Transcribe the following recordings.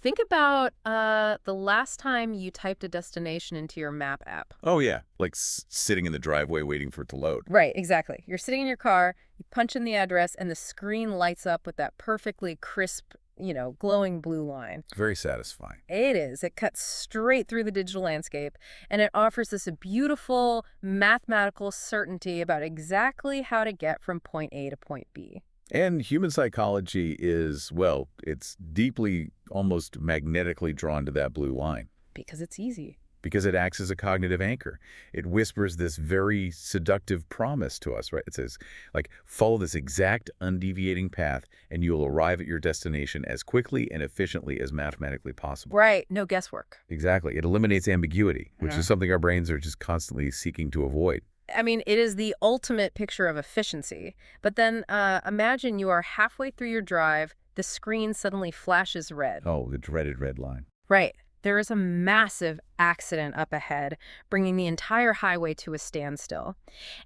Think about the last time you typed a destination into your map app. Oh, yeah. Like sitting in the driveway waiting for it to load. Right, exactly. You're sitting in your car, you punch in the address, and the screen lights up with that perfectly crisp, glowing blue line. Very satisfying. It is. It cuts straight through the digital landscape, and it offers this beautiful mathematical certainty about exactly how to get from point A to point B. And human psychology is, well, it's deeply, almost magnetically drawn to that blue line Because it's easy. because it acts as a cognitive anchor. It whispers this very seductive promise to us, right? It says, like, follow this exact undeviating path and you'll arrive at your destination as quickly and efficiently as mathematically possible. Right, no guesswork. Exactly. It eliminates ambiguity, which Yeah. is something our brains are just constantly seeking to avoid. I mean, it is the ultimate picture of efficiency. But then imagine you are halfway through your drive, the screen suddenly flashes red. Oh, the dreaded red line. Right. There is a massive accident up ahead, bringing the entire highway to a standstill.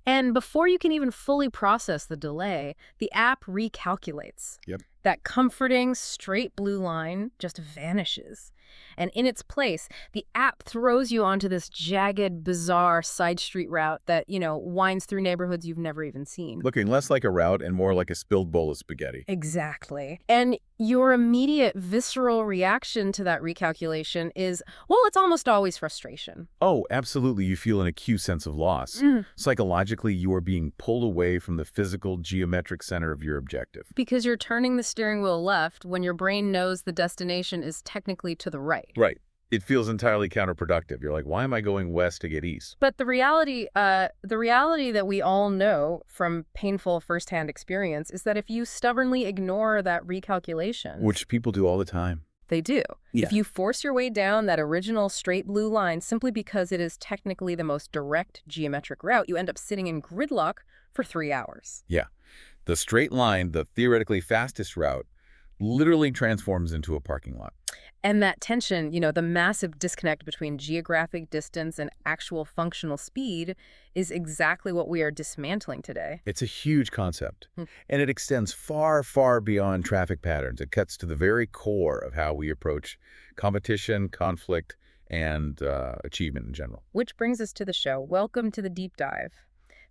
And before you can even fully process the delay, the app recalculates. Yep. That comforting, straight blue line just vanishes. And in its place, the app throws you onto this jagged, bizarre side street route that, winds through neighborhoods you've never even seen. Looking less like a route and more like a spilled bowl of spaghetti. Exactly. And your immediate visceral reaction to that recalculation is, well, it's almost always frustration. Oh, absolutely. You feel an acute sense of loss. Psychologically, you are being pulled away from the physical, geometric center of your objective. Because you're turning the steering wheel left when your brain knows the destination is technically to the right. Right. It feels entirely counterproductive. You're like, why am I going west to get east? But the reality that we all know from painful firsthand experience is that if you stubbornly ignore that recalculation, Which people do all the time. they do. Yeah. If you force your way down that original straight blue line simply because it is technically the most direct geometric route, you end up sitting in gridlock for 3 hours. Yeah. The straight line, the theoretically fastest route, literally transforms into a parking lot. And that tension, the massive disconnect between geographic distance and actual functional speed is exactly what we are dismantling today. It's a huge concept, and it extends far, far beyond traffic patterns. It cuts to the very core of how we approach competition, conflict, and achievement in general. Which brings us to the show. Welcome to the deep dive.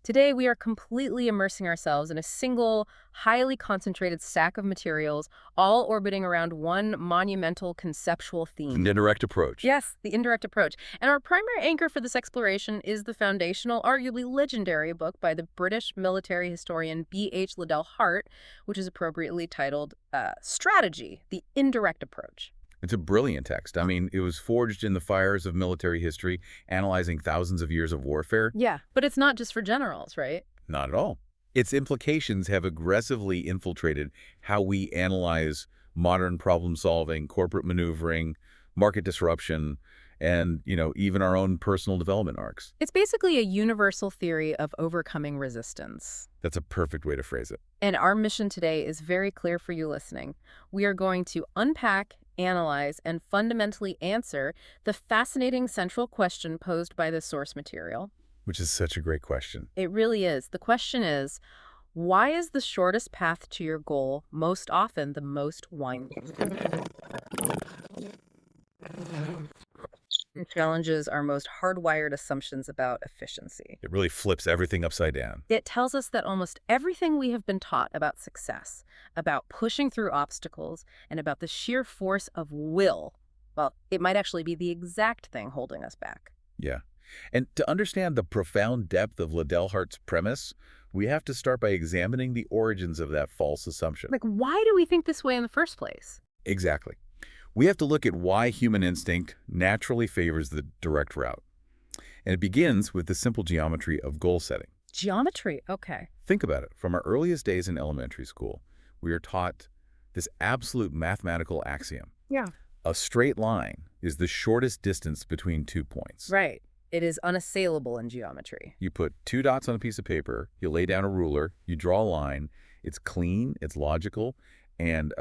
Today, we are completely immersing ourselves in a single, highly concentrated stack of materials, all orbiting around one monumental conceptual theme. An indirect approach. Yes, the indirect approach. And our primary anchor for this exploration is the foundational, arguably legendary book by the British military historian B.H. Liddell Hart, which is appropriately titled Strategy, the Indirect Approach. It's a brilliant text. I mean, it was forged in the fires of military history, analyzing thousands of years of warfare. Yeah, but it's not just for generals, right? Not at all. Its implications have aggressively infiltrated how we analyze modern problem-solving, corporate maneuvering, market disruption, and, even our own personal development arcs. It's basically a universal theory of overcoming resistance. That's a perfect way to phrase it. And our mission today is very clear for you listening. We are going to unpack, analyze, and fundamentally answer the fascinating central question posed by the source material. Which is such a great question. It really is. The question is, why is the shortest path to your goal most often the most winding? It challenges our most hardwired assumptions about efficiency. It really flips everything upside down. It tells us that almost everything we have been taught about success, about pushing through obstacles, and about the sheer force of will, well, it might actually be the exact thing holding us back. Yeah. And to understand the profound depth of Liddell Hart's premise, we have to start by examining the origins of that false assumption. Like, why do we think this way in the first place? Exactly. We have to look at why human instinct naturally favors the direct route. And it begins with the simple geometry of goal setting. Geometry, okay. Think about it. From our earliest days in elementary school, we are taught this absolute mathematical axiom. Yeah. A straight line is the shortest distance between 2 points. Right. It is unassailable in geometry. You put 2 dots on a piece of paper, you lay down a ruler, you draw a line. It's clean, it's logical, and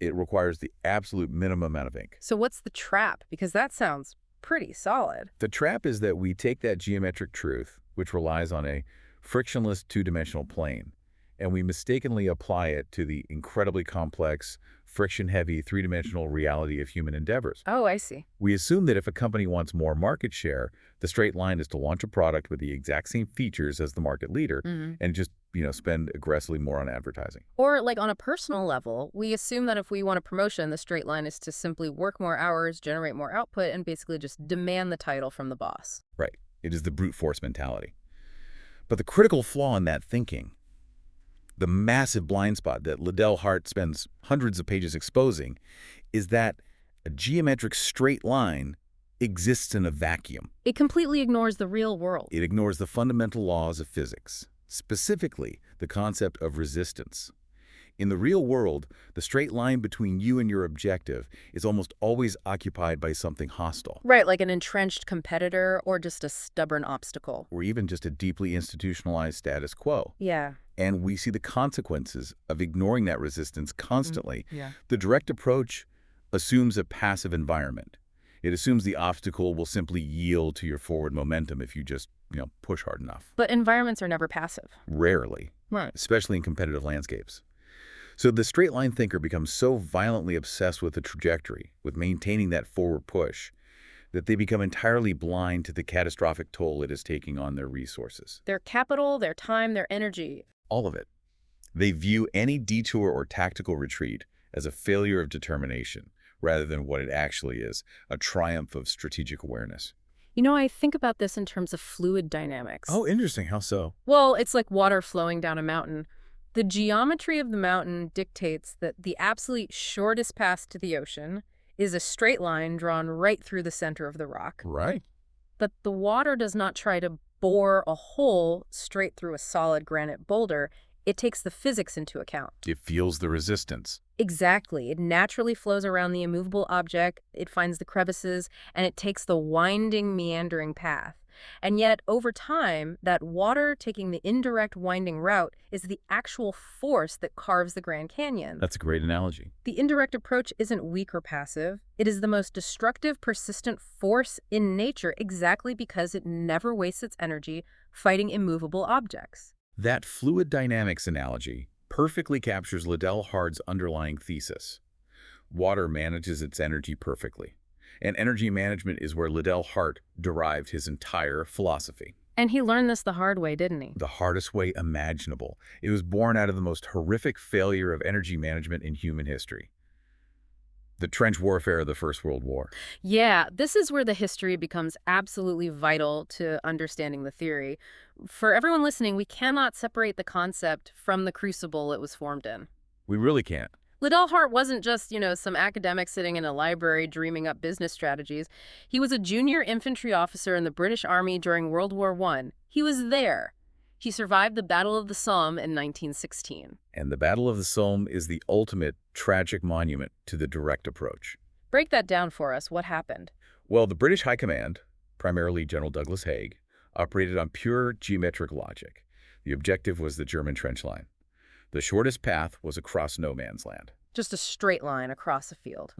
it requires the absolute minimum amount of ink. So what's the trap? Because that sounds pretty solid. The trap is that we take that geometric truth, which relies on a frictionless two-dimensional plane, and we mistakenly apply it to the incredibly complex, friction-heavy, three-dimensional reality of human endeavors. Oh, I see. We assume that if a company wants more market share, the straight line is to launch a product with the exact same features as the market leader Hmm. and just, spend aggressively more on advertising. Or, like, on a personal level, we assume that if we want a promotion, the straight line is to simply work more hours, generate more output, and basically just demand the title from the boss. Right. It is the brute force mentality. But the critical flaw in that thinking, the massive blind spot that Liddell Hart spends hundreds of pages exposing, is that a geometric straight line exists in a vacuum. It completely ignores the real world. It ignores the fundamental laws of physics, specifically the concept of resistance. In the real world, the straight line between you and your objective is almost always occupied by something hostile, Right, like an entrenched competitor or just a stubborn obstacle. or even just a deeply institutionalized status quo. Yeah. And we see the consequences of ignoring that resistance constantly. Yeah. The direct approach assumes a passive environment. It assumes the obstacle will simply yield to your forward momentum if you just, push hard enough. But environments are never passive. Rarely, Right. especially in competitive landscapes. So the straight line thinker becomes so violently obsessed with the trajectory, with maintaining that forward push, that they become entirely blind to the catastrophic toll it is taking on their resources. Their capital, their time, their energy. All of it. They view any detour or tactical retreat as a failure of determination, rather than what it actually is, a triumph of strategic awareness. I think about this in terms of fluid dynamics. Oh, interesting. How so? Well, it's like water flowing down a mountain. The geometry of the mountain dictates that the absolute shortest path to the ocean is a straight line drawn right through the center of the rock. Right. But the water does not try to bore a hole straight through a solid granite boulder. It takes the physics into account. It feels the resistance. Exactly. It naturally flows around the immovable object, it finds the crevices, and it takes the winding, meandering path. And yet, over time, that water taking the indirect winding route is the actual force that carves the Grand Canyon. That's a great analogy. The indirect approach isn't weak or passive. It is the most destructive, persistent force in nature exactly because it never wastes its energy fighting immovable objects. That fluid dynamics analogy perfectly captures Liddell Hart's underlying thesis. Water manages its energy perfectly. And energy management is where Liddell Hart derived his entire philosophy. And he learned this the hard way, didn't he? The hardest way imaginable. It was born out of the most horrific failure of energy management in human history. The trench warfare of the First World War. Yeah, this is where the history becomes absolutely vital to understanding the theory. For everyone listening, we cannot separate the concept from the crucible it was formed in. We really can't. Liddell Hart wasn't just, some academic sitting in a library dreaming up business strategies. He was a junior infantry officer in the British Army during World War I. He was there. He survived the Battle of the Somme in 1916. And the Battle of the Somme is the ultimate tragic monument to the direct approach. Break that down for us. What happened? Well, the British High Command, primarily General Douglas Haig, operated on pure geometric logic. The objective was the German trench line. The shortest path was across no man's land. Just a straight line across a field.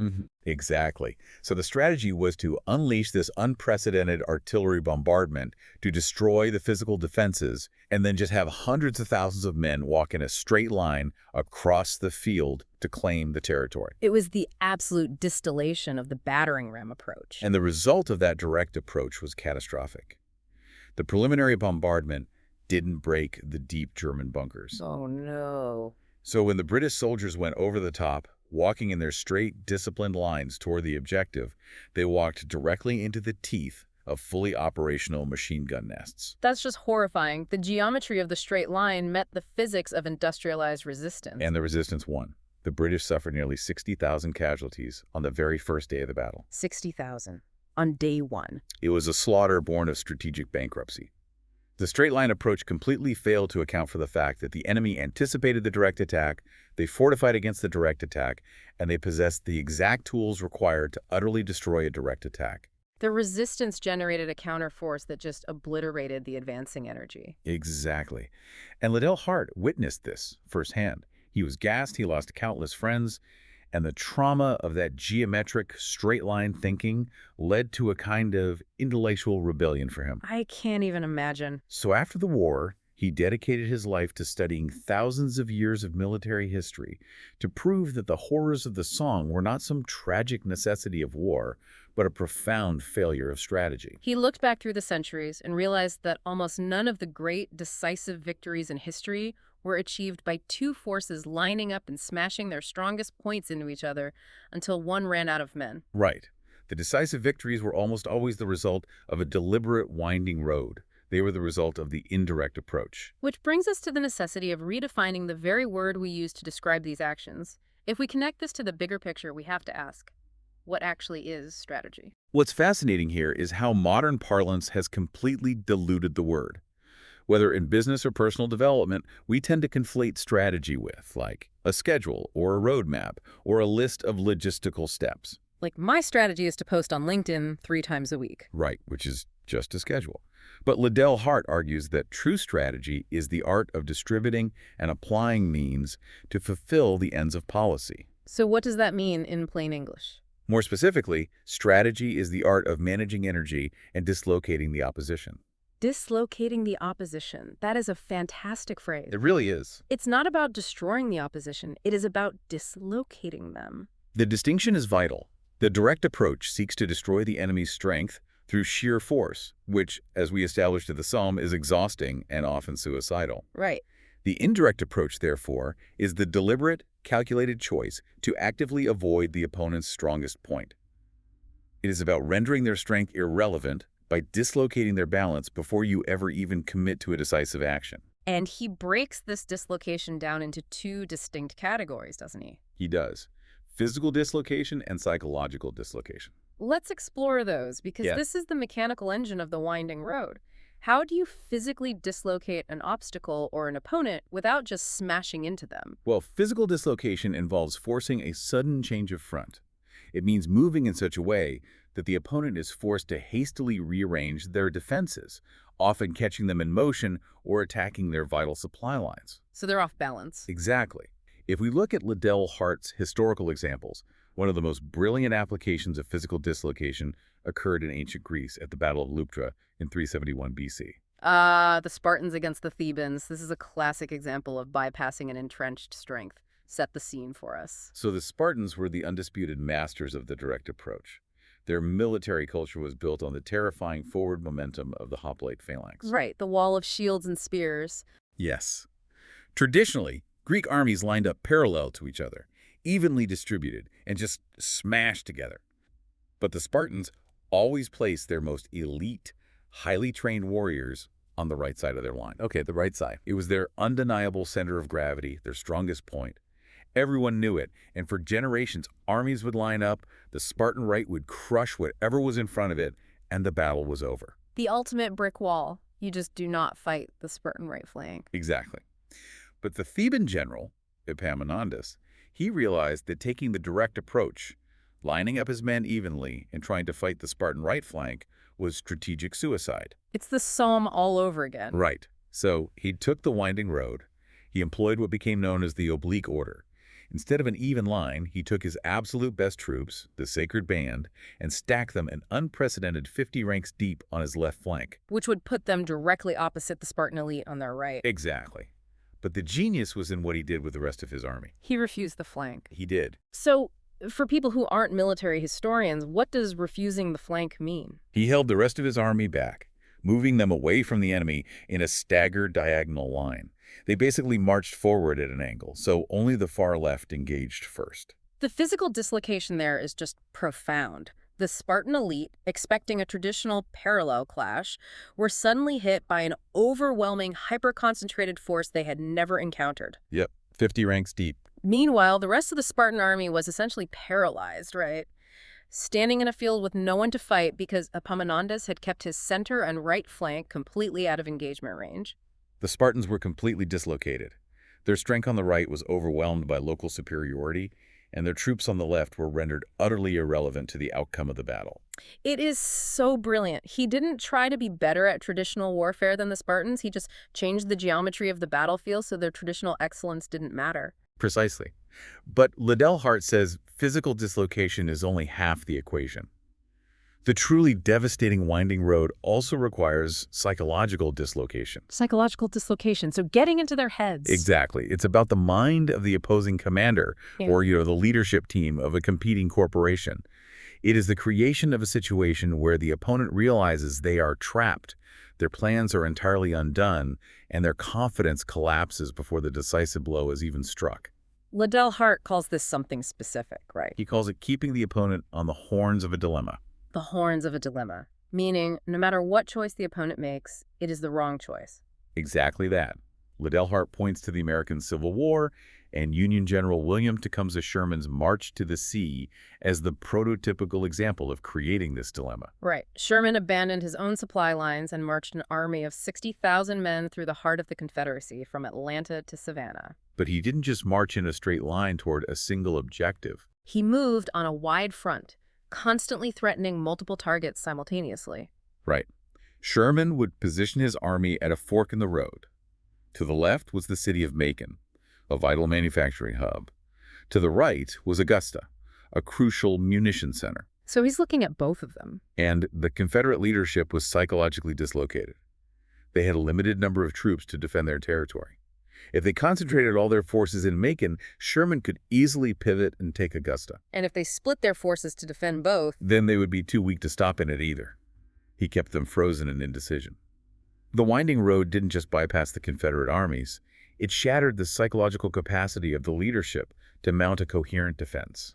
Exactly. So the strategy was to unleash this unprecedented artillery bombardment to destroy the physical defenses and then just have hundreds of thousands of men walk in a straight line across the field to claim the territory. It was the absolute distillation of the battering ram approach. And the result of that direct approach was catastrophic. The preliminary bombardment didn't break the deep German bunkers. Oh, no. So when the British soldiers went over the top, walking in their straight, disciplined lines toward the objective, they walked directly into the teeth of fully operational machine gun nests. That's just horrifying. The geometry of the straight line met the physics of industrialized resistance. And the resistance won. The British suffered nearly 60,000 casualties on the very first day of the battle. 60,000 on day one. It was a slaughter born of strategic bankruptcy. The straight-line approach completely failed to account for the fact that the enemy anticipated the direct attack, they fortified against the direct attack, and they possessed the exact tools required to utterly destroy a direct attack. The resistance generated a counterforce that just obliterated the advancing energy. Exactly. And Liddell Hart witnessed this firsthand. He was gassed, he lost countless friends, and the trauma of that geometric, straight-line thinking led to a kind of intellectual rebellion for him. I can't even imagine. So after the war, He dedicated his life to studying thousands of years of military history to prove that the horrors of the Somme were not some tragic necessity of war, but a profound failure of strategy. He looked back through the centuries and realized that almost none of the great, decisive victories in history were achieved by two forces lining up and smashing their strongest points into each other until one ran out of men. Right. The decisive victories were almost always the result of a deliberate winding road. They were the result of the indirect approach. Which brings us to the necessity of redefining the very word we use to describe these actions. If we connect this to the bigger picture, we have to ask, what actually is strategy? What's fascinating here is how modern parlance has completely diluted the word. Whether in business or personal development, we tend to conflate strategy with, like, a schedule or a roadmap or a list of logistical steps. Like, my strategy is to post on LinkedIn 3 times a week. Right, which is just a schedule. But Liddell Hart argues that true strategy is the art of distributing and applying means to fulfill the ends of policy. So what does that mean in plain English? More specifically, strategy is the art of managing energy and dislocating the opposition. Dislocating the opposition. That is a fantastic phrase. It really is. It's not about destroying the opposition. It is about dislocating them. The distinction is vital. The direct approach seeks to destroy the enemy's strength through sheer force, which, as we established in the Somme, is exhausting and often suicidal. Right. The indirect approach, therefore, is the deliberate, calculated choice to actively avoid the opponent's strongest point. It is about rendering their strength irrelevant by dislocating their balance before you ever even commit to a decisive action. And he breaks this dislocation down into 2 distinct categories, doesn't he? He does. Physical dislocation and psychological dislocation. Let's explore those, because this is the mechanical engine of the winding road. How do you physically dislocate an obstacle or an opponent without just smashing into them? Well, physical dislocation involves forcing a sudden change of front. It means moving in such a way that the opponent is forced to hastily rearrange their defenses, often catching them in motion or attacking their vital supply lines. So they're off balance. Exactly. If we look at Liddell Hart's historical examples, one of the most brilliant applications of physical dislocation occurred in ancient Greece at the Battle of Leuctra in 371 BC. The Spartans against the Thebans. This is a classic example of bypassing an entrenched strength. Set the scene for us. So the Spartans were the undisputed masters of the direct approach. Their military culture was built on the terrifying forward momentum of the hoplite phalanx. Right, the wall of shields and spears. Yes. Traditionally, Greek armies lined up parallel to each other, evenly distributed, and just smashed together. But the Spartans always placed their most elite, highly trained warriors on the right side of their line. Okay, the right side. It was their undeniable center of gravity, their strongest point. Everyone knew it, and for generations, armies would line up, the Spartan right would crush whatever was in front of it, and the battle was over. The ultimate brick wall. You just do not fight the Spartan right flank. Exactly. But the Theban general, Epaminondas, he realized that taking the direct approach, lining up his men evenly and trying to fight the Spartan right flank, was strategic suicide. It's the Somme all over again. Right. So he took the winding road. He employed what became known as the oblique order. Instead of an even line, he took his absolute best troops, the sacred band, and stacked them an unprecedented 50 ranks deep on his left flank. Which would put them directly opposite the Spartan elite on their right. Exactly. But the genius was in what he did with the rest of his army. He refused the flank. He did. So, for people who aren't military historians, what does refusing the flank mean? He held the rest of his army back, moving them away from the enemy in a staggered diagonal line. They basically marched forward at an angle, so only the far left engaged first. The physical dislocation there is just profound. The Spartan elite, expecting a traditional parallel clash, were suddenly hit by an overwhelming, hyper-concentrated force they had never encountered. Yep, 50 ranks deep. Meanwhile, the rest of the Spartan army was essentially paralyzed, right? Standing in a field with no one to fight because Epaminondas had kept his center and right flank completely out of engagement range. The Spartans were completely dislocated. Their strength on the right was overwhelmed by local superiority, and their troops on the left were rendered utterly irrelevant to the outcome of the battle. It is so brilliant. He didn't try to be better at traditional warfare than the Spartans. He just changed the geometry of the battlefield so their traditional excellence didn't matter. Precisely. But Liddell Hart says physical dislocation is only half the equation. The truly devastating winding road also requires psychological dislocation. Psychological dislocation, so getting into their heads. Exactly. It's about the mind of the opposing commander Yeah. or, the leadership team of a competing corporation. It is the creation of a situation where the opponent realizes they are trapped, their plans are entirely undone, and their confidence collapses before the decisive blow is even struck. Liddell Hart calls this something specific, right? He calls it keeping the opponent on the horns of a dilemma. The horns of a dilemma, meaning no matter what choice the opponent makes, it is the wrong choice. Exactly that. Liddell Hart points to the American Civil War and Union General William Tecumseh Sherman's March to the Sea as the prototypical example of creating this dilemma. Right. Sherman abandoned his own supply lines and marched an army of 60,000 men through the heart of the Confederacy from Atlanta to Savannah. But he didn't just march in a straight line toward a single objective. He moved on a wide front, constantly threatening multiple targets simultaneously. Right. Sherman would position his army at a fork in the road. To the left was the city of Macon, a vital manufacturing hub. To the right was Augusta, a crucial munition center. So he's looking at both of them. And the Confederate leadership was psychologically dislocated. They had a limited number of troops to defend their territory. If they concentrated all their forces in Macon, Sherman could easily pivot and take Augusta. And if they split their forces to defend both, Then they would be too weak to stop in it either. He kept them frozen in indecision. The winding road didn't just bypass the Confederate armies. It shattered the psychological capacity of the leadership to mount a coherent defense.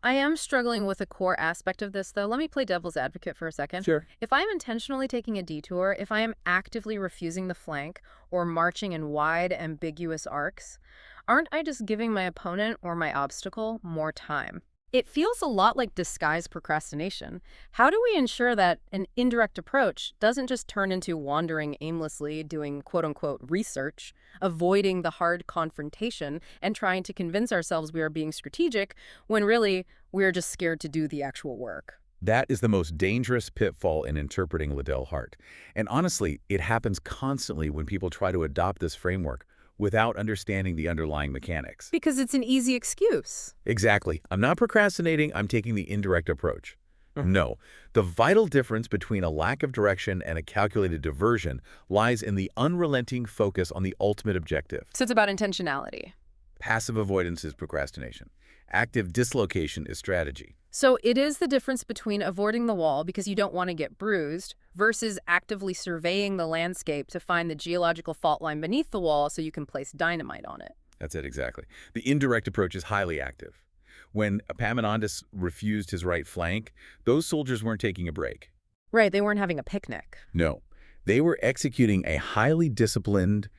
I am struggling with a core aspect of this, though. Let me play devil's advocate for a second. Sure. If I am intentionally taking a detour, if I am actively refusing the flank or marching in wide, ambiguous arcs, aren't I just giving my opponent or my obstacle more time? It feels a lot like disguised procrastination. How do we ensure that an indirect approach doesn't just turn into wandering aimlessly, doing quote-unquote research, avoiding the hard confrontation, and trying to convince ourselves we are being strategic, when really we're just scared to do the actual work? That is the most dangerous pitfall in interpreting Liddell Hart. And honestly, it happens constantly when people try to adopt this framework without understanding the underlying mechanics. Because it's an easy excuse. Exactly. I'm not procrastinating, I'm taking the indirect approach. No, the vital difference between a lack of direction and a calculated diversion lies in the unrelenting focus on the ultimate objective. So it's about intentionality. Passive avoidance is procrastination. Active dislocation is strategy. So it is the difference between avoiding the wall because you don't want to get bruised versus actively surveying the landscape to find the geological fault line beneath the wall so you can place dynamite on it. That's it, exactly. The indirect approach is highly active. When Epaminondas refused his right flank, those soldiers weren't taking a break. Right, they weren't having a picnic. No, they were executing a highly disciplined,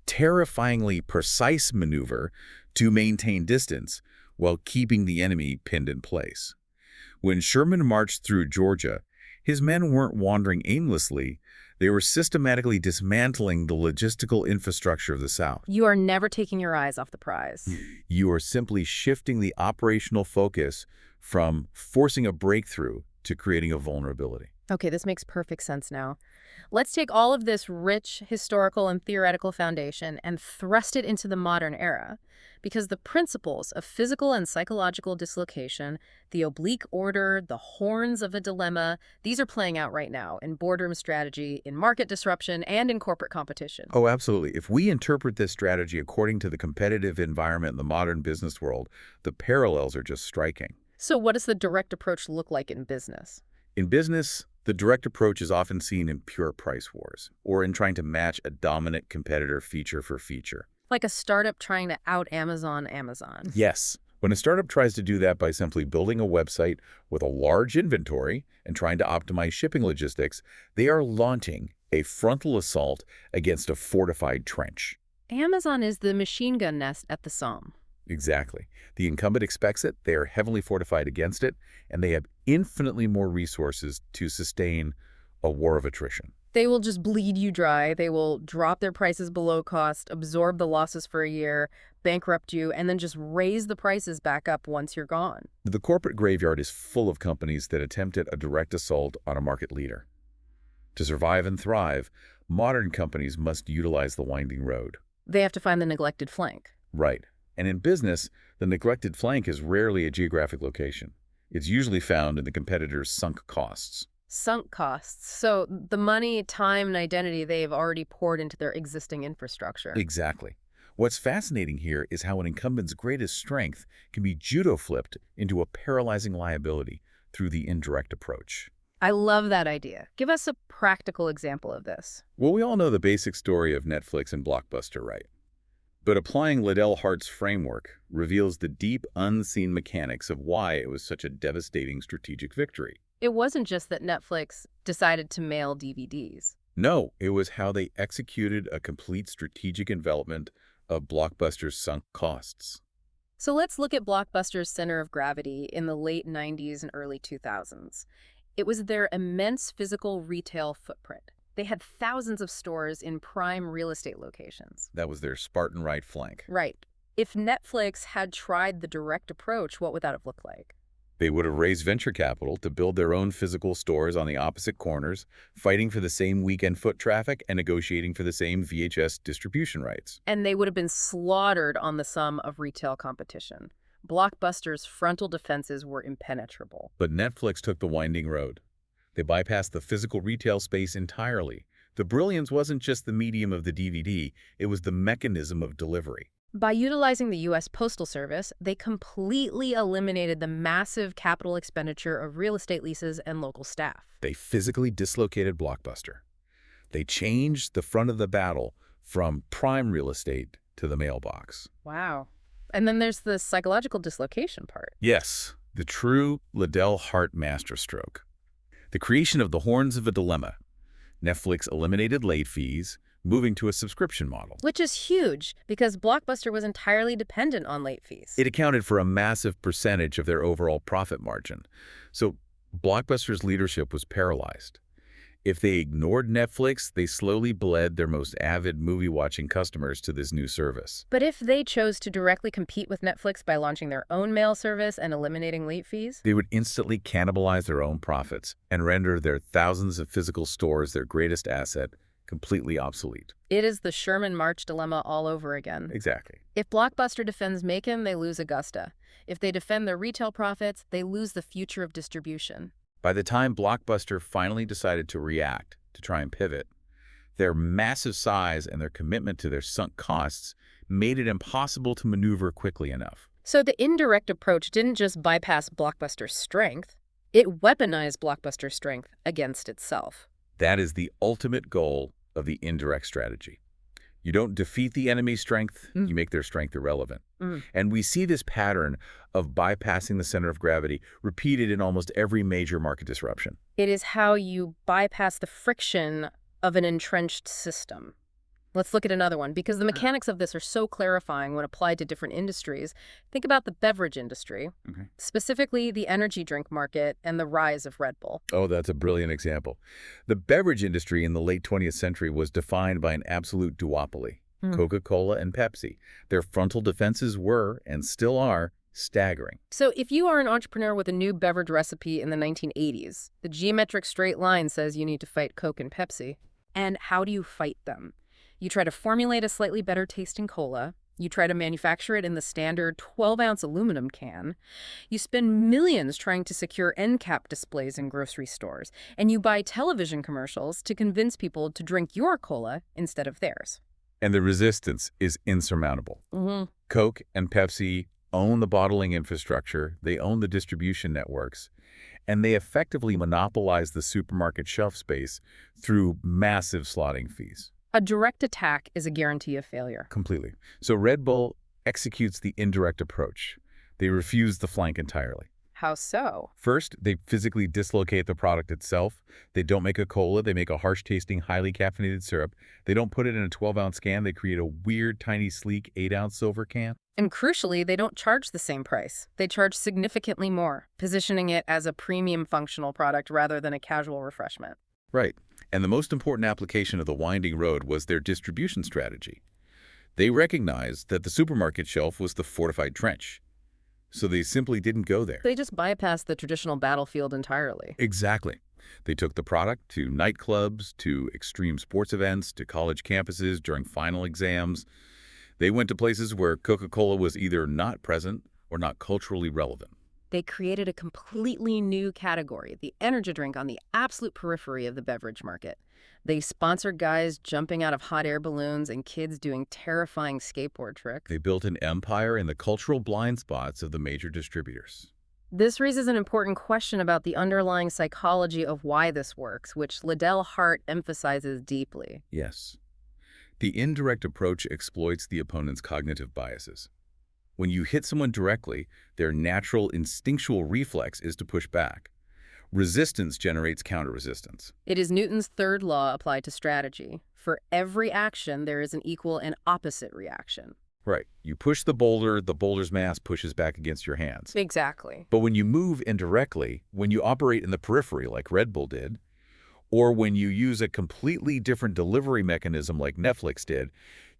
terrifyingly precise maneuver to maintain distance while keeping the enemy pinned in place. When Sherman marched through Georgia, his men weren't wandering aimlessly. They were systematically dismantling the logistical infrastructure of the South. You are never taking your eyes off the prize. You are simply shifting the operational focus from forcing a breakthrough to creating a vulnerability. Okay, this makes perfect sense now. Let's take all of this rich historical and theoretical foundation and thrust it into the modern era, because the principles of physical and psychological dislocation, the oblique order, the horns of a dilemma, these are playing out right now in boardroom strategy, in market disruption, and in corporate competition. Oh, absolutely. If we interpret this strategy according to the competitive environment in the modern business world, the parallels are just striking. So what does the direct approach look like in business? In business, the direct approach is often seen in pure price wars or in trying to match a dominant competitor feature for feature. Like a startup trying to out-Amazon Amazon. Yes. When a startup tries to do that by simply building a website with a large inventory and trying to optimize shipping logistics, they are launching a frontal assault against a fortified trench. Amazon is the machine gun nest at the Somme. Exactly. The incumbent expects it, they are heavily fortified against it, and they have infinitely more resources to sustain a war of attrition. They will just bleed you dry. They will drop their prices below cost, absorb the losses for a year, bankrupt you, and then just raise the prices back up once you're gone. The corporate graveyard is full of companies that attempted a direct assault on a market leader. To survive and thrive, modern companies must utilize the winding road. They have to find the neglected flank. Right. And in business, the neglected flank is rarely a geographic location. It's usually found in the competitor's sunk costs. Sunk costs. So the money, time, and identity they've already poured into their existing infrastructure. Exactly. What's fascinating here is how an incumbent's greatest strength can be judo-flipped into a paralyzing liability through the indirect approach. I love that idea. Give us a practical example of this. Well, we all know the basic story of Netflix and Blockbuster, right? But applying Liddell Hart's framework reveals the deep, unseen mechanics of why it was such a devastating strategic victory. It wasn't just that Netflix decided to mail DVDs. No, it was how they executed a complete strategic envelopment of Blockbuster's sunk costs. So let's look at Blockbuster's center of gravity in the late 90s and early 2000s. It was their immense physical retail footprint. They had thousands of stores in prime real estate locations. That was their Spartan right flank. Right. If Netflix had tried the direct approach, what would that have looked like? They would have raised venture capital to build their own physical stores on the opposite corners, fighting for the same weekend foot traffic and negotiating for the same VHS distribution rights. And they would have been slaughtered on the sum of retail competition. Blockbuster's frontal defenses were impenetrable. But Netflix took the winding road. They bypassed the physical retail space entirely. The brilliance wasn't just the medium of the DVD, it was the mechanism of delivery. By utilizing the U.S. Postal Service, they completely eliminated the massive capital expenditure of real estate leases and local staff. They physically dislocated Blockbuster. They changed the front of the battle from prime real estate to the mailbox. Wow. And then there's the psychological dislocation part. Yes, the true Liddell Hart masterstroke. The creation of the horns of a dilemma. Netflix eliminated late fees, moving to a subscription model. Which is huge, because Blockbuster was entirely dependent on late fees. It accounted for a massive percentage of their overall profit margin. So Blockbuster's leadership was paralyzed. If they ignored Netflix, they slowly bled their most avid movie-watching customers to this new service. But if they chose to directly compete with Netflix by launching their own mail service and eliminating late fees? They would instantly cannibalize their own profits and render their thousands of physical stores, their greatest asset, completely obsolete. It is the Sherman March dilemma all over again. Exactly. If Blockbuster defends Macon, they lose Augusta. If they defend their retail profits, they lose the future of distribution. By the time Blockbuster finally decided to react, to try and pivot, their massive size and their commitment to their sunk costs made it impossible to maneuver quickly enough. So the indirect approach didn't just bypass Blockbuster's strength, it weaponized Blockbuster's strength against itself. That is the ultimate goal of the indirect strategy. You don't defeat the enemy's strength, you make their strength irrelevant. And we see this pattern of bypassing the center of gravity repeated in almost every major market disruption. It is how you bypass the friction of an entrenched system. Let's look at another one, because the mechanics of this are so clarifying when applied to different industries. Think about the beverage industry, specifically the energy drink market and the rise of Red Bull. Oh, that's a brilliant example. The beverage industry in the late 20th century was defined by an absolute duopoly, Coca-Cola and Pepsi. Their frontal defenses were, and still are, staggering. So if you are an entrepreneur with a new beverage recipe in the 1980s, the geometric straight line says you need to fight Coke and Pepsi. And how do you fight them? You try to formulate a slightly better tasting cola. You try to manufacture it in the standard 12-ounce aluminum can. You spend millions trying to secure end cap displays in grocery stores. And you buy television commercials to convince people to drink your cola instead of theirs. And the resistance is insurmountable. Coke and Pepsi own the bottling infrastructure, they own the distribution networks, and they effectively monopolize the supermarket shelf space through massive slotting fees. A direct attack is a guarantee of failure. Completely. So Red Bull executes the indirect approach. They refuse the flank entirely. How so? First, they physically dislocate the product itself. They don't make a cola. They make a harsh-tasting, highly caffeinated syrup. They don't put it in a 12-ounce can. They create a weird, tiny, sleek 8-ounce silver can. And crucially, they don't charge the same price. They charge significantly more, positioning it as a premium functional product rather than a casual refreshment. Right. And the most important application of the winding road was their distribution strategy. They recognized that the supermarket shelf was the fortified trench. So they simply didn't go there. They just bypassed the traditional battlefield entirely. Exactly. They took the product to nightclubs, to extreme sports events, to college campuses during final exams. They went to places where Coca-Cola was either not present or not culturally relevant. They created a completely new category, the energy drink, on the absolute periphery of the beverage market. They sponsored guys jumping out of hot air balloons and kids doing terrifying skateboard tricks. They built an empire in the cultural blind spots of the major distributors. This raises an important question about the underlying psychology of why this works, which Liddell Hart emphasizes deeply. Yes. The indirect approach exploits the opponent's cognitive biases. When you hit someone directly, their natural instinctual reflex is to push back. Resistance generates counter-resistance. It is Newton's third law applied to strategy. For every action, there is an equal and opposite reaction. Right. You push the boulder's mass pushes back against your hands. Exactly. But when you move indirectly, when you operate in the periphery like Red Bull did, or when you use a completely different delivery mechanism like Netflix did,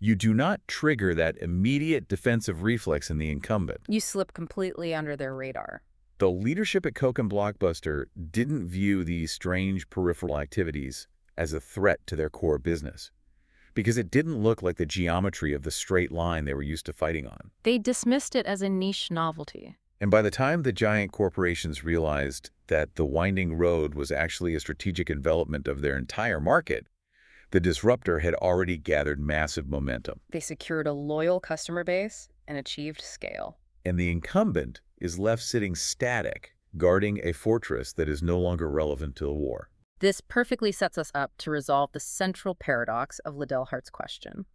you do not trigger that immediate defensive reflex in the incumbent. You slip completely under their radar. The leadership at Coke and Blockbuster didn't view these strange peripheral activities as a threat to their core business, because it didn't look like the geometry of the straight line they were used to fighting on. They dismissed it as a niche novelty. And by the time the giant corporations realized that the winding road was actually a strategic envelopment of their entire market, the disruptor had already gathered massive momentum. They secured a loyal customer base and achieved scale. And the incumbent is left sitting static, guarding a fortress that is no longer relevant to the war. This perfectly sets us up to resolve the central paradox of Liddell Hart's question.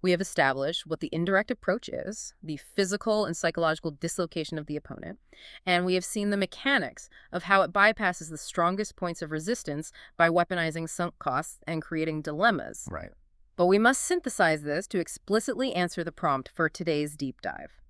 We have established what the indirect approach is, the physical and psychological dislocation of the opponent, and we have seen the mechanics of how it bypasses the strongest points of resistance by weaponizing sunk costs and creating dilemmas. Right. But we must synthesize this to explicitly answer the prompt for today's deep dive.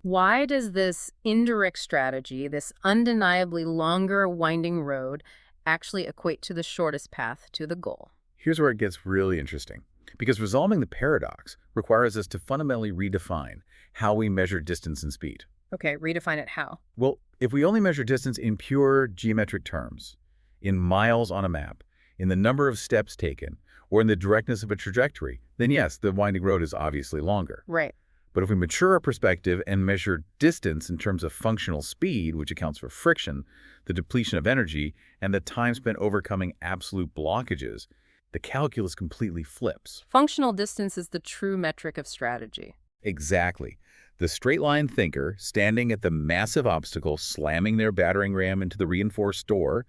Why does this indirect strategy, this undeniably longer winding road, actually equate to the shortest path to the goal? Here's where it gets really interesting. Because resolving the paradox requires us to fundamentally redefine how we measure distance and speed. Okay, redefine it how? Well, if we only measure distance in pure geometric terms, in miles on a map, in the number of steps taken, or in the directness of a trajectory, then yes, the winding road is obviously longer. Right. But if we mature our perspective and measure distance in terms of functional speed, which accounts for friction, the depletion of energy, and the time spent overcoming absolute blockages, the calculus completely flips. Functional distance is the true metric of strategy. Exactly. The straight-line thinker, standing at the massive obstacle, slamming their battering ram into the reinforced door,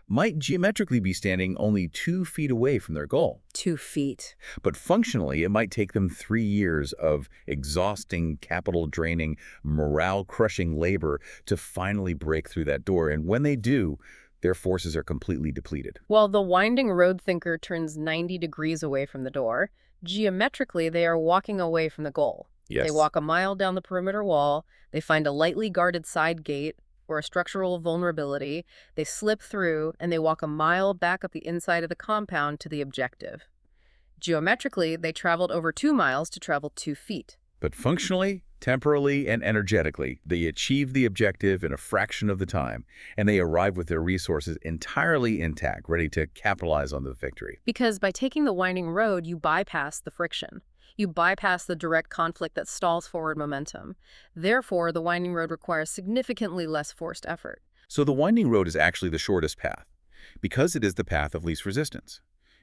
might geometrically be standing only 2 feet away from their goal. 2 feet. But functionally, it might take them 3 years of exhausting, capital-draining, morale-crushing labor to finally break through that door. And when they do, their forces are completely depleted. While the winding road thinker turns 90 degrees away from the door, geometrically they are walking away from the goal. Yes. They walk a mile down the perimeter wall, they find a lightly guarded side gate or a structural vulnerability, they slip through, and they walk a mile back up the inside of the compound to the objective. Geometrically, they traveled over 2 miles to travel 2 feet. But functionally, temporally, and energetically, they achieve the objective in a fraction of the time, and they arrive with their resources entirely intact, ready to capitalize on the victory. Because by taking the winding road, you bypass the friction. You bypass the direct conflict that stalls forward momentum. Therefore, the winding road requires significantly less forced effort. So the winding road is actually the shortest path, because it is the path of least resistance.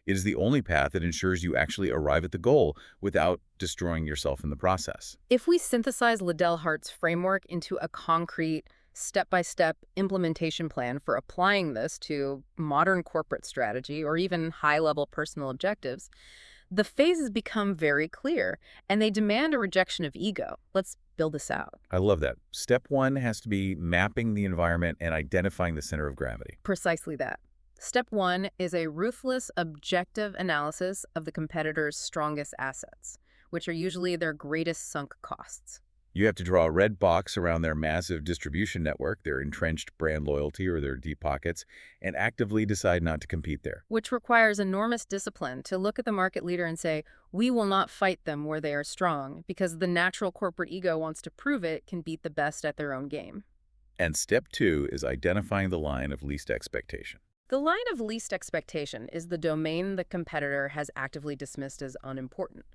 It is the only path that ensures you actually arrive at the goal without destroying yourself in the process. If we synthesize Liddell Hart's framework into a concrete, step-by-step implementation plan for applying this to modern corporate strategy or even high-level personal objectives, the phases become very clear, and they demand a rejection of ego. Let's build this out. I love that. Step 1 has to be mapping the environment and identifying the center of gravity. Precisely that. Step 1 is a ruthless, objective analysis of the competitor's strongest assets, which are usually their greatest sunk costs. You have to draw a red box around their massive distribution network, their entrenched brand loyalty, or their deep pockets, and actively decide not to compete there. Which requires enormous discipline to look at the market leader and say, we will not fight them where they are strong, because the natural corporate ego wants to prove it can beat the best at their own game. And step 2 is identifying the line of least expectation. The line of least expectation is the domain the competitor has actively dismissed as unimportant.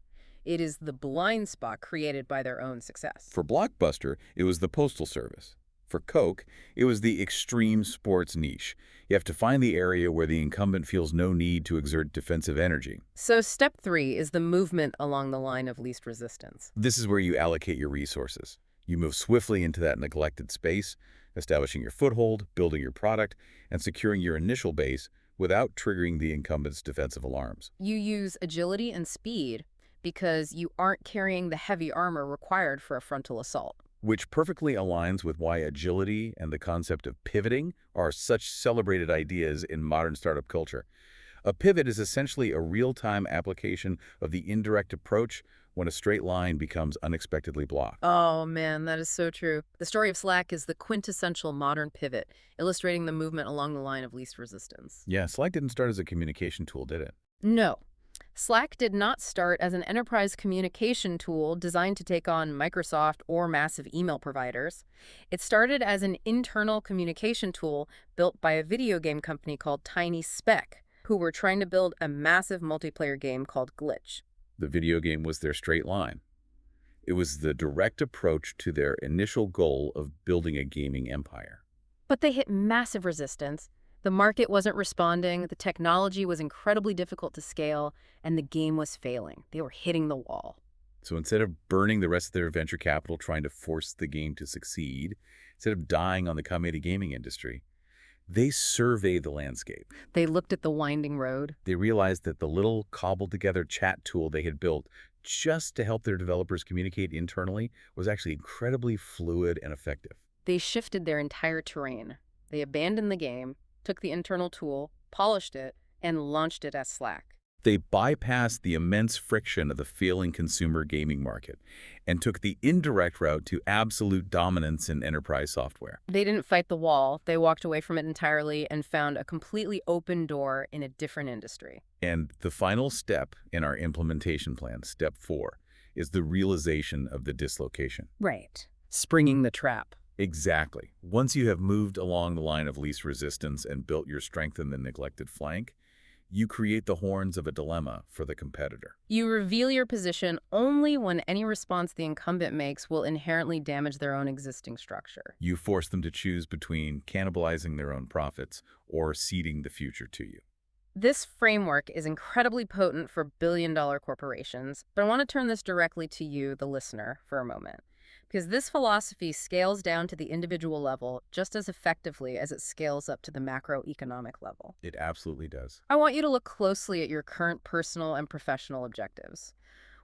It is the blind spot created by their own success. For Blockbuster, it was the Postal Service. For Coke, it was the extreme sports niche. You have to find the area where the incumbent feels no need to exert defensive energy. So step 3 is the movement along the line of least resistance. This is where you allocate your resources. You move swiftly into that neglected space, establishing your foothold, building your product, and securing your initial base without triggering the incumbent's defensive alarms. You use agility and speed because you aren't carrying the heavy armor required for a frontal assault. Which perfectly aligns with why agility and the concept of pivoting are such celebrated ideas in modern startup culture. A pivot is essentially a real-time application of the indirect approach when a straight line becomes unexpectedly blocked. Oh man, that is so true. The story of Slack is the quintessential modern pivot, illustrating the movement along the line of least resistance. Yeah, Slack didn't start as a communication tool, did it? No. Slack did not start as an enterprise communication tool designed to take on Microsoft or massive email providers. It started as an internal communication tool built by a video game company called Tiny Speck, who were trying to build a massive multiplayer game called Glitch. The video game was their straight line. It was the direct approach to their initial goal of building a gaming empire. But they hit massive resistance. The market wasn't responding, the technology was incredibly difficult to scale, and the game was failing. They were hitting the wall. So instead of burning the rest of their venture capital trying to force the game to succeed, instead of dying on the come of the gaming industry, they surveyed the landscape. They looked at the winding road. They realized that the little cobbled-together chat tool they had built just to help their developers communicate internally was actually incredibly fluid and effective. They shifted their entire terrain. They abandoned the game, took the internal tool, polished it, and launched it as Slack. They bypassed the immense friction of the failing consumer gaming market and took the indirect route to absolute dominance in enterprise software. They didn't fight the wall. They walked away from it entirely and found a completely open door in a different industry. And the final step in our implementation plan, step 4, is the realization of the dislocation. Right. Springing the trap. Exactly. Once you have moved along the line of least resistance and built your strength in the neglected flank, you create the horns of a dilemma for the competitor. You reveal your position only when any response the incumbent makes will inherently damage their own existing structure. You force them to choose between cannibalizing their own profits or ceding the future to you. This framework is incredibly potent for billion-dollar corporations, but I want to turn this directly to you, the listener, for a moment. Because this philosophy scales down to the individual level just as effectively as it scales up to the macroeconomic level. It absolutely does. I want you to look closely at your current personal and professional objectives.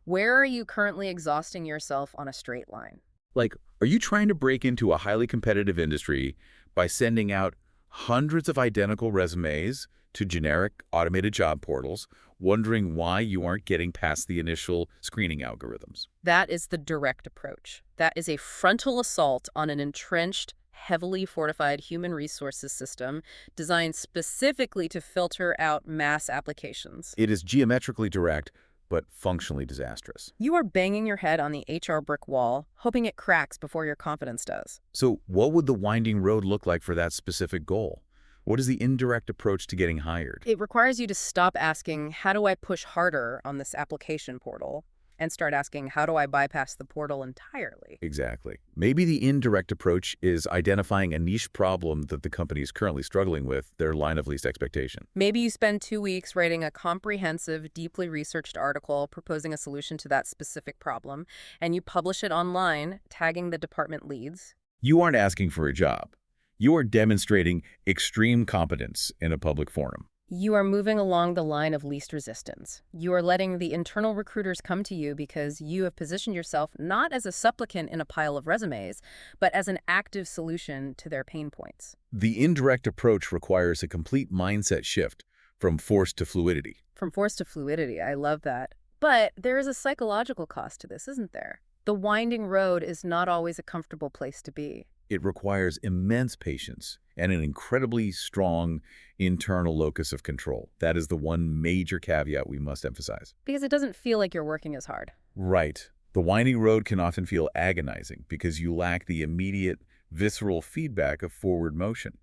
Where are you currently exhausting yourself on a straight line? Like, are you trying to break into a highly competitive industry by sending out hundreds of identical resumes to generic automated job portals, wondering why you aren't getting past the initial screening algorithms? That is the direct approach. That is a frontal assault on an entrenched, heavily fortified human resources system designed specifically to filter out mass applications. It is geometrically direct, but functionally disastrous. You are banging your head on the HR brick wall, hoping it cracks before your confidence does. So what would the winding road look like for that specific goal? What is the indirect approach to getting hired? It requires you to stop asking, how do I push harder on this application portal? And start asking, how do I bypass the portal entirely? Exactly. Maybe the indirect approach is identifying a niche problem that the company is currently struggling with, their line of least expectation. Maybe you spend 2 weeks writing a comprehensive, deeply researched article proposing a solution to that specific problem, and you publish it online, tagging the department leads. You aren't asking for a job. You are demonstrating extreme competence in a public forum. You are moving along the line of least resistance. You are letting the internal recruiters come to you because you have positioned yourself not as a supplicant in a pile of resumes, but as an active solution to their pain points. The indirect approach requires a complete mindset shift from force to fluidity. From force to fluidity, I love that. But there is a psychological cost to this, isn't there? The winding road is not always a comfortable place to be. It requires immense patience and an incredibly strong internal locus of control. That is the one major caveat we must emphasize. Because it doesn't feel like you're working as hard. Right. The winding road can often feel agonizing because you lack the immediate, visceral feedback of forward motion.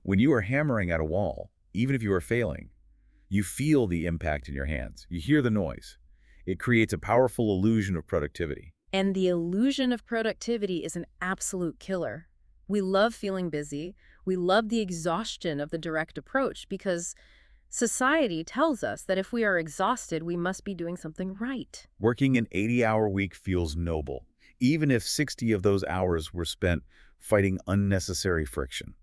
When you are hammering at a wall, even if you are failing, you feel the impact in your hands. You hear the noise. It creates a powerful illusion of productivity. And the illusion of productivity is an absolute killer. We love feeling busy. We love the exhaustion of the direct approach because society tells us that if we are exhausted, we must be doing something right. Working an 80-hour week feels noble, even if 60 of those hours were spent fighting unnecessary friction.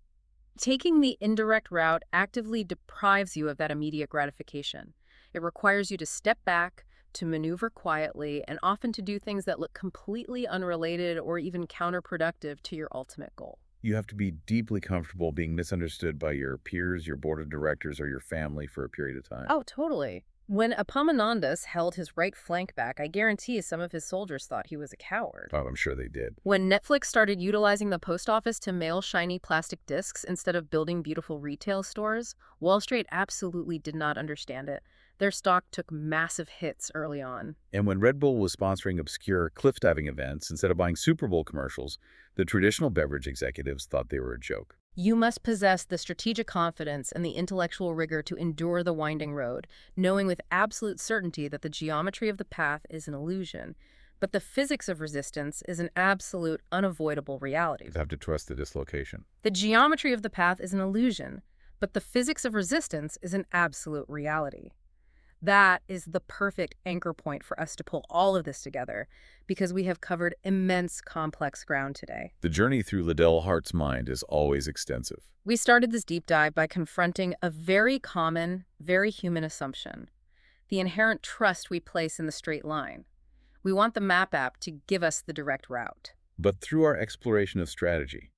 Taking the indirect route actively deprives you of that immediate gratification. It requires you to step back, to maneuver quietly, and often to do things that look completely unrelated or even counterproductive to your ultimate goal. You have to be deeply comfortable being misunderstood by your peers, your board of directors, or your family for a period of time. Oh, totally. When Epaminondas held his right flank back, I guarantee some of his soldiers thought he was a coward. Oh, I'm sure they did. When Netflix started utilizing the post office to mail shiny plastic discs instead of building beautiful retail stores, Wall Street absolutely did not understand it. Their stock took massive hits early on. And when Red Bull was sponsoring obscure cliff diving events instead of buying Super Bowl commercials, the traditional beverage executives thought they were a joke. You must possess the strategic confidence and the intellectual rigor to endure the winding road, knowing with absolute certainty that the geometry of the path is an illusion, but the physics of resistance is an absolute, unavoidable reality. You have to trust the dislocation. The geometry of the path is an illusion, but the physics of resistance is an absolute reality. That is the perfect anchor point for us to pull all of this together, because we have covered immense complex ground today. The journey through Liddell Hart's mind is always extensive. We started this deep dive by confronting a very common, very human assumption: the inherent trust we place in the straight line. We want the map app to give us the direct route. But through our exploration of strategy,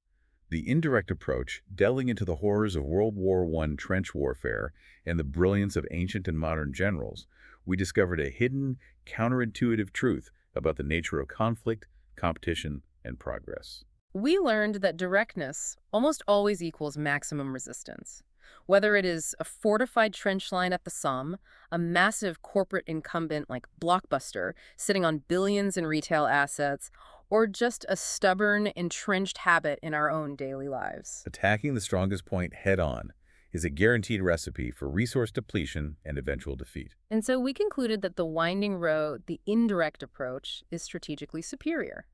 the indirect approach, delving into the horrors of World War I trench warfare and the brilliance of ancient and modern generals, we discovered a hidden, counterintuitive truth about the nature of conflict, competition, and progress. We learned that directness almost always equals maximum resistance. Whether it is a fortified trench line at the Somme, a massive corporate incumbent like Blockbuster sitting on billions in retail assets, or just a stubborn, entrenched habit in our own daily lives. Attacking the strongest point head-on is a guaranteed recipe for resource depletion and eventual defeat. And so we concluded that the winding road, the indirect approach, is strategically superior.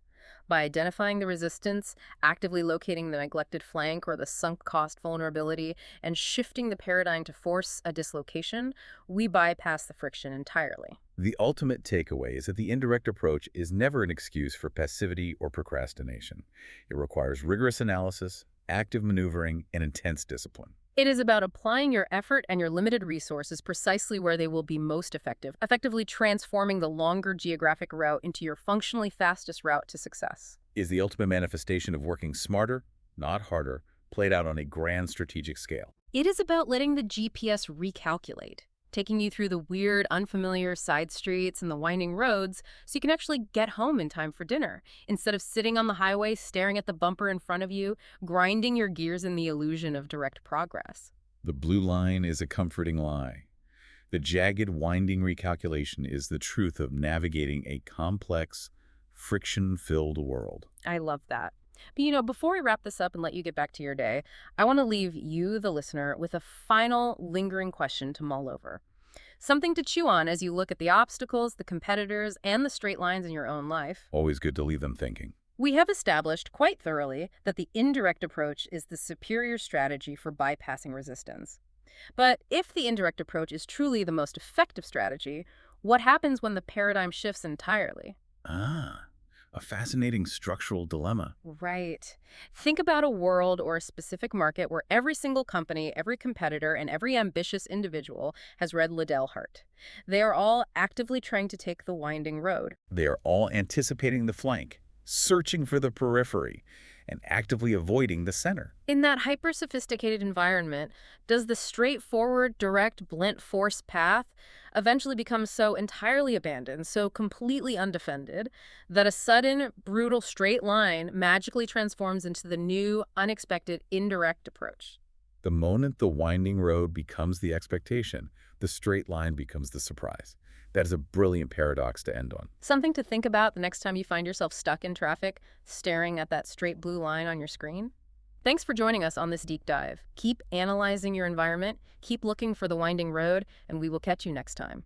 By identifying the resistance, actively locating the neglected flank or the sunk cost vulnerability, and shifting the paradigm to force a dislocation, we bypass the friction entirely. The ultimate takeaway is that the indirect approach is never an excuse for passivity or procrastination. It requires rigorous analysis, active maneuvering, and intense discipline. It is about applying your effort and your limited resources precisely where they will be most effective, effectively transforming the longer geographic route into your functionally fastest route to success. Is the ultimate manifestation of working smarter, not harder, played out on a grand strategic scale. It is about letting the GPS recalculate, taking you through the weird, unfamiliar side streets and the winding roads so you can actually get home in time for dinner, instead of sitting on the highway staring at the bumper in front of you, grinding your gears in the illusion of direct progress. The blue line is a comforting lie. The jagged, winding recalculation is the truth of navigating a complex, friction-filled world. I love that. But before we wrap this up and let you get back to your day, I want to leave you, the listener, with a final lingering question to mull over. Something to chew on as you look at the obstacles, the competitors, and the straight lines in your own life. Always good to leave them thinking. We have established quite thoroughly that the indirect approach is the superior strategy for bypassing resistance. But if the indirect approach is truly the most effective strategy, what happens when the paradigm shifts entirely? A fascinating structural dilemma. Right. Think about a world or a specific market where every single company, every competitor, and every ambitious individual has read Liddell Hart. They are all actively trying to take the winding road. They are all anticipating the flank, searching for the periphery, and actively avoiding the center. In that hyper-sophisticated environment, does the straightforward, direct, blunt force path eventually become so entirely abandoned, so completely undefended, that a sudden, brutal straight line magically transforms into the new, unexpected, indirect approach? The moment the winding road becomes the expectation, the straight line becomes the surprise. That is a brilliant paradox to end on. Something to think about the next time you find yourself stuck in traffic, staring at that straight blue line on your screen. Thanks for joining us on this deep dive. Keep analyzing your environment, keep looking for the winding road, and we will catch you next time.